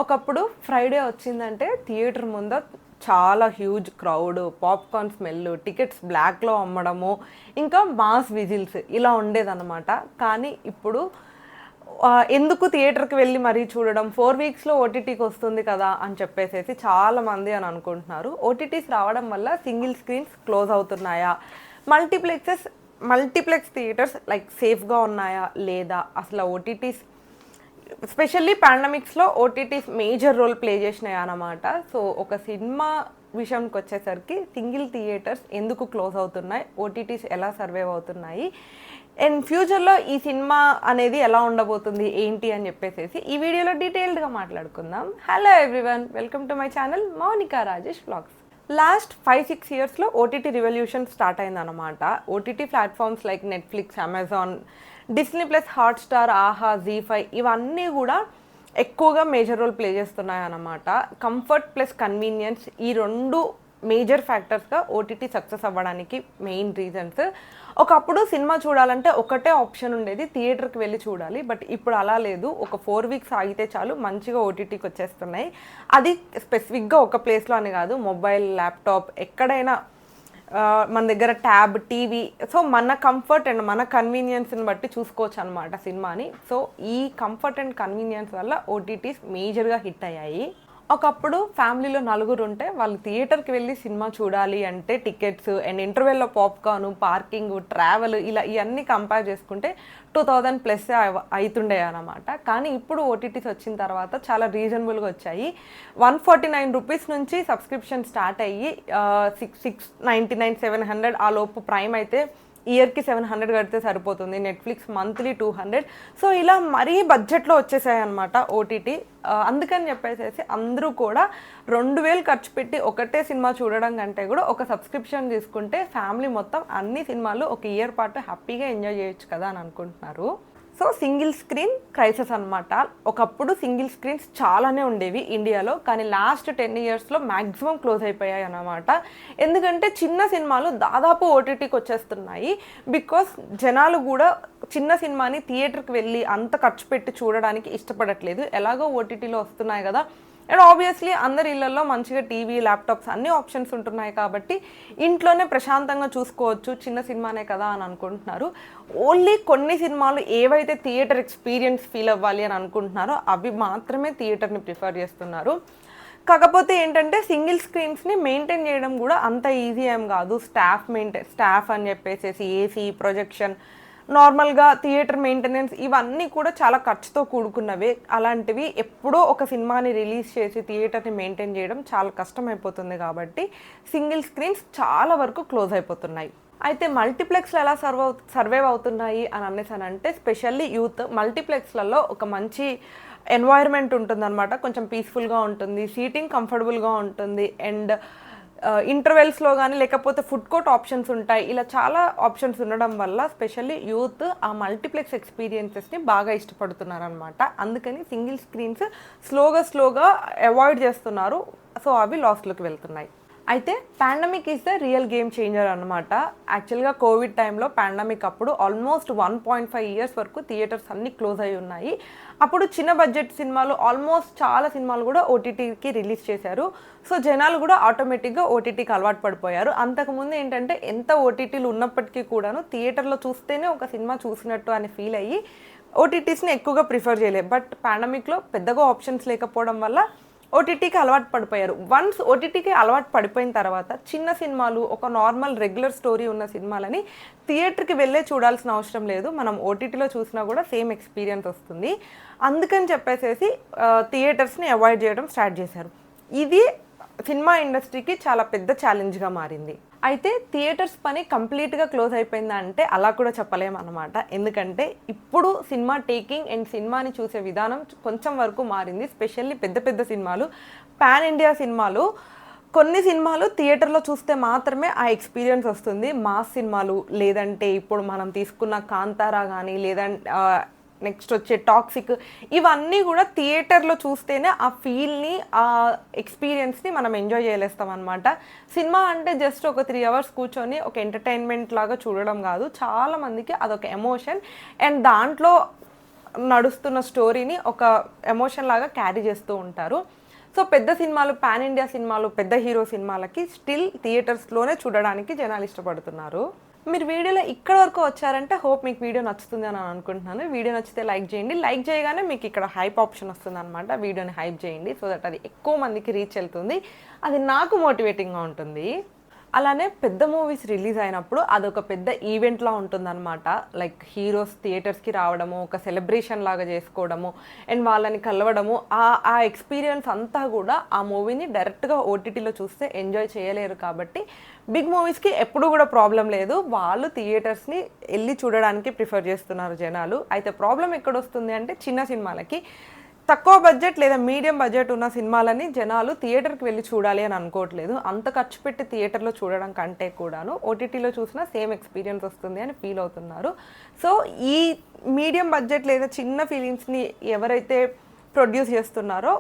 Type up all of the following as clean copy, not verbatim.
ఒకప్పుడు ఫ్రైడే వచ్చిందంటే థియేటర్ ముందు చాలా huge crowd, popcorn smell, tickets బ్లాక్లో అమ్మడము, ఇంకా మాస్ విజిల్స్ ఇలా ఉండేదన్నమాట. కానీ ఇప్పుడు ఎందుకు థియేటర్కి వెళ్ళి మరీ చూడడం, 4 వీక్స్లో ఓటీటీకి వస్తుంది కదా అని చెప్పేసి చాలామంది అని అనుకుంటున్నారు. ఓటీటీస్ రావడం వల్ల సింగిల్ స్క్రీన్స్ క్లోజ్ అవుతున్నాయా, మల్టీప్లెక్స్ థియేటర్స్ లైక్ సేఫ్గా ఉన్నాయా లేదా, అసలు ఓటీటీస్ స్పెషల్లీ పాండమిక్స్లో ఓటీటీస్ మేజర్ రోల్ ప్లే చేసినాయి అన్నమాట. సో ఒక సినిమా విషయానికి వచ్చేసరికి సింగిల్ థియేటర్స్ ఎందుకు క్లోజ్ అవుతున్నాయి, ఓటీటీస్ ఎలా సర్వైవ్ అవుతున్నాయి, అండ్ ఫ్యూచర్లో ఈ సినిమా అనేది ఎలా ఉండబోతుంది ఏంటి అని చెప్పేసి ఈ వీడియోలో డీటెయిల్డ్గా మాట్లాడుకుందాం. Hello everyone, welcome to my channel Mounika Rajesh vlogs. Last 5-6 ఇయర్స్లో ఓటీటీ రివల్యూషన్ స్టార్ట్ అయిందన్నమాట. OTT platforms like Netflix, Amazon, Disney plus, Hotstar, Aha, ZEE5 ఇవన్నీ కూడా ఎక్కువగా మేజర్ రోల్ ప్లే చేస్తున్నాయి అన్నమాట. కంఫర్ట్ ప్లస్ కన్వీనియన్స్ ఈ రెండు మేజర్ ఫ్యాక్టర్స్గా ఓటీటీ సక్సెస్ అవ్వడానికి మెయిన్ రీజన్స్. ఒకప్పుడు సినిమా చూడాలంటే ఒకటే ఆప్షన్ ఉండేది, థియేటర్కి వెళ్ళి చూడాలి. బట్ ఇప్పుడు అలా లేదు. ఒక 4 వీక్స్ ఆగితే చాలు మంచిగా ఓటీటీకి వచ్చేస్తున్నాయి. అది స్పెసిఫిక్గా ఒక ప్లేస్లో అని కాదు, మొబైల్, ల్యాప్టాప్ ఎక్కడైనా మన దగ్గర ట్యాబ్, టీవీ. సో మన కంఫర్ట్ అండ్ మన కన్వీనియన్స్ని బట్టి చూసుకోవచ్చు అనమాట సినిమాని. సో ఈ కంఫర్ట్ అండ్ కన్వీనియన్స్ వల్ల ఓటీటీస్ మేజర్గా హిట్ అయ్యాయి. ఒకప్పుడు ఫ్యామిలీలో 4 ఉంటే వాళ్ళు థియేటర్కి వెళ్ళి సినిమా చూడాలి అంటే టికెట్స్ అండ్ ఇంటర్వెల్లో పాప్కార్న్, పార్కింగ్, ట్రావెల్ ఇలా ఇవన్నీ కంపేర్ చేసుకుంటే 2000+ అవుతుండే అనమాట. కానీ ఇప్పుడు ఓటీటీస్ వచ్చిన తర్వాత చాలా రీజనబుల్గా వచ్చాయి. 149 రూపీస్ నుంచి సబ్స్క్రిప్షన్ స్టార్ట్ అయ్యి 699, 700 ఆ లోపు. ప్రైమ్ అయితే ఇయర్కి 700 కడితే సరిపోతుంది. Netflix monthly 200. సో ఇలా మరీ బడ్జెట్లో వచ్చేసాయి అనమాట ఓటీటీ. అందుకని చెప్పేసి అందరూ కూడా 2000 ఖర్చు పెట్టి ఒకటే సినిమా చూడడం కంటే కూడా ఒక సబ్స్క్రిప్షన్ తీసుకుంటే ఫ్యామిలీ మొత్తం అన్ని సినిమాలు ఒక ఇయర్ పాటు హ్యాపీగా ఎంజాయ్ చేయొచ్చు కదా అని అనుకుంటున్నారు. సో సింగిల్ స్క్రీన్ క్రైసిస్ అనమాట. ఒకప్పుడు సింగిల్ స్క్రీన్స్ చాలానే ఉండేవి ఇండియాలో, కానీ లాస్ట్ 10 ఇయర్స్లో మ్యాక్సిమం క్లోజ్ అయిపోయాయి అన్నమాట. ఎందుకంటే చిన్న సినిమాలు దాదాపు ఓటీటీకి వచ్చేస్తున్నాయి. బికాస్ జనాలు కూడా చిన్న సినిమాని థియేటర్కి వెళ్ళి అంత ఖర్చు పెట్టి చూడడానికి ఇష్టపడట్లేదు. ఎలాగో ఓటీటీలో వస్తున్నాయి కదా, అండ్ ఆబ్వియస్లీ అందరి ఇళ్లలో మంచిగా టీవీ, ల్యాప్టాప్స్ అన్ని ఆప్షన్స్ ఉంటున్నాయి కాబట్టి ఇంట్లోనే ప్రశాంతంగా చూసుకోవచ్చు, చిన్న సినిమానే కదా అని అనుకుంటున్నారు. ఓన్లీ కొన్ని సినిమాలు ఏవైతే థియేటర్ ఎక్స్పీరియన్స్ ఫీల్ అవ్వాలి అని అనుకుంటున్నారో అవి మాత్రమే థియేటర్ని ప్రిఫర్ చేస్తున్నారు. కాకపోతే ఏంటంటే సింగిల్ స్క్రీన్స్ని మెయింటైన్ చేయడం కూడా అంత ఈజీ ఏం కాదు. స్టాఫ్ అని చెప్పేసి ఏసీ, ప్రొజెక్షన్, నార్మల్గా థియేటర్ మెయింటెనెన్స్ ఇవన్నీ కూడా చాలా ఖర్చుతో కూడుకున్నవే. అలాంటివి ఎప్పుడో ఒక సినిమాని రిలీజ్ చేసి థియేటర్ని మెయింటైన్ చేయడం చాలా కష్టమైపోతుంది. కాబట్టి సింగిల్ స్క్రీన్స్ చాలా వరకు క్లోజ్ అయిపోతున్నాయి. అయితే మల్టీప్లెక్స్లో ఎలా సర్వైవ్ అవుతున్నాయి అని అనేసానంటే, స్పెషల్లీ యూత్ మల్టీప్లెక్స్లలో ఒక మంచి ఎన్వైర్న్మెంట్ ఉంటుందన్నమాట. కొంచెం పీస్ఫుల్గా ఉంటుంది, సీటింగ్ కంఫర్టబుల్గా ఉంటుంది, అండ్ ఇంటర్వెల్స్లో కానీ లేకపోతే ఫుడ్ కోర్ట్ ఆప్షన్స్ ఉంటాయి. ఇలా చాలా ఆప్షన్స్ ఉండడం వల్ల స్పెషల్లీ యూత్ ఆ మల్టీప్లెక్స్ ఎక్స్పీరియన్సెస్ని బాగా ఇష్టపడుతున్నారు అనమాట. అందుకని సింగిల్ స్క్రీన్స్ స్లోగా అవాయిడ్ చేస్తున్నారు. సో అవి లాస్లోకి వెళ్తున్నాయి. అయితే pandemic is the real game changer అనమాట. యాక్చువల్గా కోవిడ్ టైంలో పాండమిక్ అప్పుడు ఆల్మోస్ట్ 1.5 ఇయర్స్ వరకు థియేటర్స్ అన్నీ క్లోజ్ అయి ఉన్నాయి. అప్పుడు చిన్న బడ్జెట్ సినిమాలు ఆల్మోస్ట్ చాలా సినిమాలు కూడా ఓటీటీకి రిలీజ్ చేశారు. సో జనాలు కూడా ఆటోమేటిక్గా ఓటీటీకి అలవాటు పడిపోయారు. అంతకుముందు ఏంటంటే ఎంత ఓటీటీలు ఉన్నప్పటికీ కూడాను థియేటర్లో చూస్తేనే ఒక సినిమా చూసినట్టు అని ఫీల్ అయ్యి ఓటీటీస్ని ఎక్కువగా ప్రిఫర్ చేయలేదు. బట్ పాండమిక్లో పెద్దగా ఆప్షన్స్ లేకపోవడం వల్ల ఓటీటీకి అలవాటు పడిపోయారు. వన్స్ ఓటీటీకి అలవాటు పడిపోయిన తర్వాత చిన్న సినిమాలు, ఒక నార్మల్ రెగ్యులర్ స్టోరీ ఉన్న సినిమాలని థియేటర్కి వెళ్ళే చూడాల్సిన అవసరం లేదు. మనం ఓటీటీలో చూసినా కూడా సేమ్ ఎక్స్పీరియన్స్ వస్తుంది. అందుకని చెప్పేసి థియేటర్స్ని అవాయిడ్ చేయడం స్టార్ట్ చేశారు. ఇది సినిమా ఇండస్ట్రీకి చాలా పెద్ద ఛాలెంజ్గా మారింది. అయితే థియేటర్స్ పని కంప్లీట్గా క్లోజ్ అయిపోయిందా అంటే అలా కూడా చెప్పలేమన్నమాట. ఎందుకంటే ఇప్పుడు సినిమా టేకింగ్ అండ్ సినిమాని చూసే విధానం కొంచెం వరకు మారింది. స్పెషల్లీ పెద్ద సినిమాలు, పాన్ ఇండియా సినిమాలు, కొన్ని సినిమాలు థియేటర్లో చూస్తే మాత్రమే ఆ ఎక్స్పీరియన్స్ వస్తుంది. మాస్ సినిమాలు, లేదంటే ఇప్పుడు మనం తీసుకున్న కాంతారా కానీ, లేదంటే నెక్స్ట్ వచ్చే టాక్సిక్, ఇవన్నీ కూడా థియేటర్లో చూస్తేనే ఆ ఫీల్ని, ఆ ఎక్స్పీరియన్స్ని మనం ఎంజాయ్ చేయలేస్తాం అనమాట. సినిమా అంటే జస్ట్ ఒక 3 అవర్స్ కూర్చొని ఒక ఎంటర్టైన్మెంట్ లాగా చూడడం కాదు, చాలామందికి అదొక ఎమోషన్. అండ్ దాంట్లో నడుస్తున్న స్టోరీని ఒక ఎమోషన్ లాగా క్యారీ చేస్తూ ఉంటారు. సో పెద్ద సినిమాలు, పాన్ ఇండియా సినిమాలు, పెద్ద హీరో సినిమాలకి స్టిల్ థియేటర్స్లోనే చూడడానికి జనాలు ఇష్టపడుతున్నారు. మీరు వీడియోలో ఇక్కడ వరకు వచ్చారంటే హోప్ మీకు వీడియో నచ్చుతుంది అని అనుకుంటున్నాను. వీడియో నచ్చితే లైక్ చేయండి. లైక్ చేయగానే మీకు ఇక్కడ హైప్ ఆప్షన్ వస్తుంది అనమాట. వీడియోని హైప్ చేయండి సో దట్ అది ఎక్కువ మందికి రీచ్ వెళ్తుంది. అది నాకు మోటివేటింగ్గా ఉంటుంది. అలానే పెద్ద మూవీస్ రిలీజ్ అయినప్పుడు అదొక పెద్ద ఈవెంట్లా ఉంటుందన్నమాట. లైక్ హీరోస్ థియేటర్స్కి రావడము, ఒక సెలబ్రేషన్ లాగా చేసుకోవడము అండ్ వాళ్ళని కలవడము, ఆ ఎక్స్పీరియన్స్ అంతా కూడా ఆ మూవీని డైరెక్ట్గా ఓటీటీలో చూస్తే ఎంజాయ్ చేయలేరు. కాబట్టి బిగ్ మూవీస్కి ఎప్పుడు కూడా ప్రాబ్లం లేదు, వాళ్ళు థియేటర్స్ని వెళ్ళి చూడడానికి ప్రిఫర్ చేస్తున్నారు జనాలు. అయితే ప్రాబ్లం ఎక్కడొస్తుంది అంటే చిన్న సినిమాలకి తక్కువ బడ్జెట్ లేదా మీడియం బడ్జెట్ ఉన్న సినిమాలని జనాలు థియేటర్కి వెళ్ళి చూడాలి అని అనుకోవట్లేదు. అంత ఖర్చు పెట్టి థియేటర్లో చూడడం కంటే కూడాను ఓటీటీలో చూసినా సేమ్ ఎక్స్పీరియన్స్ వస్తుంది అని ఫీల్ అవుతున్నారు. సో ఈ మీడియం బడ్జెట్ లేదా చిన్న ఫిలిమ్స్ని ఎవరైతే ప్రొడ్యూస్ చేస్తున్నారో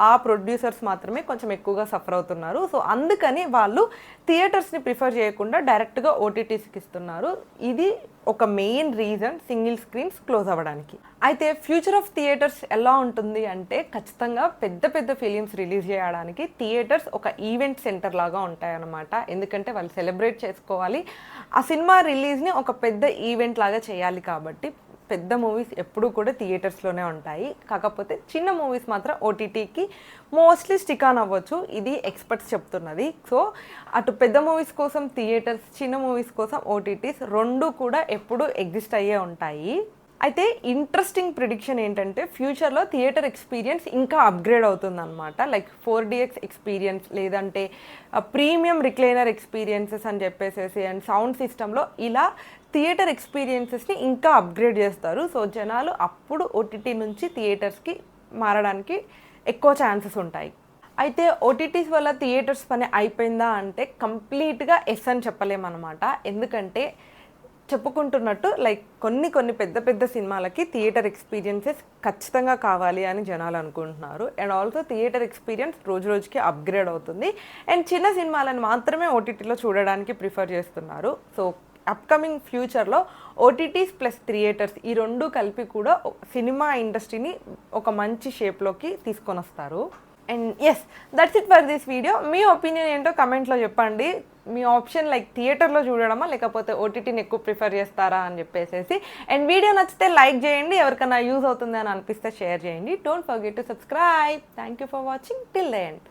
ఆ ప్రొడ్యూసర్స్ మాత్రమే కొంచెం ఎక్కువగా సఫర్ అవుతున్నారు. సో అందుకని వాళ్ళు థియేటర్స్ని ప్రిఫర్ చేయకుండా డైరెక్ట్గా ఓటీటీస్కి ఇస్తున్నారు. ఇది ఒక main reason single screens close అవ్వడానికి. అయితే ఫ్యూచర్ ఆఫ్ థియేటర్స్ ఎలా ఉంటుంది అంటే ఖచ్చితంగా పెద్ద పెద్ద ఫిలిమ్స్ రిలీజ్ చేయడానికి థియేటర్స్ ఒక ఈవెంట్ సెంటర్ లాగా ఉంటాయన్నమాట. ఎందుకంటే వాళ్ళు సెలబ్రేట్ చేసుకోవాలి, ఆ సినిమా రిలీజ్ని ఒక పెద్ద ఈవెంట్ లాగా చేయాలి. కాబట్టి పెద్ద మూవీస్ ఎప్పుడూ కూడా థియేటర్స్లోనే ఉంటాయి. కాకపోతే చిన్న మూవీస్ మాత్రం ఓటీటీకి మోస్ట్లీ స్టిక్ ఆన్ అవ్వచ్చు. ఇది ఎక్స్పర్ట్స్ చెప్తున్నది. సో అటు పెద్ద మూవీస్ కోసం థియేటర్స్, చిన్న మూవీస్ కోసం ఓటీటీస్ రెండు కూడా ఎప్పుడూ ఎగ్జిస్ట్ అయ్యే ఉంటాయి. అయితే ఇంట్రెస్టింగ్ ప్రిడిక్షన్ ఏంటంటే ఫ్యూచర్లో థియేటర్ ఎక్స్పీరియన్స్ ఇంకా అప్గ్రేడ్ అవుతుందన్నమాట. లైక్ 4DX ఎక్స్పీరియన్స్ లేదంటే ప్రీమియం రిక్లైనర్ ఎక్స్పీరియన్సెస్ అని చెప్పేసేసి అండ్ సౌండ్ సిస్టంలో ఇలా థియేటర్ ఎక్స్పీరియన్సెస్ని ఇంకా అప్గ్రేడ్ చేస్తారు. సో జనాలు అప్పుడు ఓటీటీ నుంచి థియేటర్స్కి మారడానికి ఎక్కువ ఛాన్సెస్ ఉంటాయి. అయితే ఓటీటీస్ వల్ల థియేటర్స్ పని అయిపోయిందా అంటే కంప్లీట్గా ఎస్ అని చెప్పలేమన్నమాట. ఎందుకంటే చెప్పుకుంటున్నట్టు లైక్ కొన్ని పెద్ద పెద్ద సినిమాలకి థియేటర్ ఎక్స్పీరియన్సెస్ ఖచ్చితంగా కావాలి అని జనాలు అనుకుంటున్నారు. అండ్ ఆల్సో థియేటర్ ఎక్స్పీరియన్స్ రోజు రోజుకి అప్గ్రేడ్ అవుతుంది. అండ్ చిన్న సినిమాలను మాత్రమే ఓటీటీలో చూడడానికి ప్రిఫర్ చేస్తున్నారు. సో అప్కమింగ్ ఫ్యూచర్లో ఓటీటీస్ ప్లస్ థియేటర్స్ ఈ రెండు కలిపి కూడా సినిమా ఇండస్ట్రీని ఒక మంచి షేప్లోకి తీసుకొని వస్తారు. And yes, that's it for this video. మీ ఒపీనియన్ ఏంటో కమెంట్లో చెప్పండి. మీ ఆప్షన్ లైక్ థియేటర్లో చూడడమా లేకపోతే ఓటీటీని ఎక్కువ ప్రిఫర్ చేస్తారా అని చెప్పేసి. అండ్ వీడియో నచ్చితే లైక్ చేయండి, ఎవరికైనా యూజ్ అవుతుంది అని అనిపిస్తే షేర్ చేయండి. Don't forget to subscribe. Thank you for watching till the end.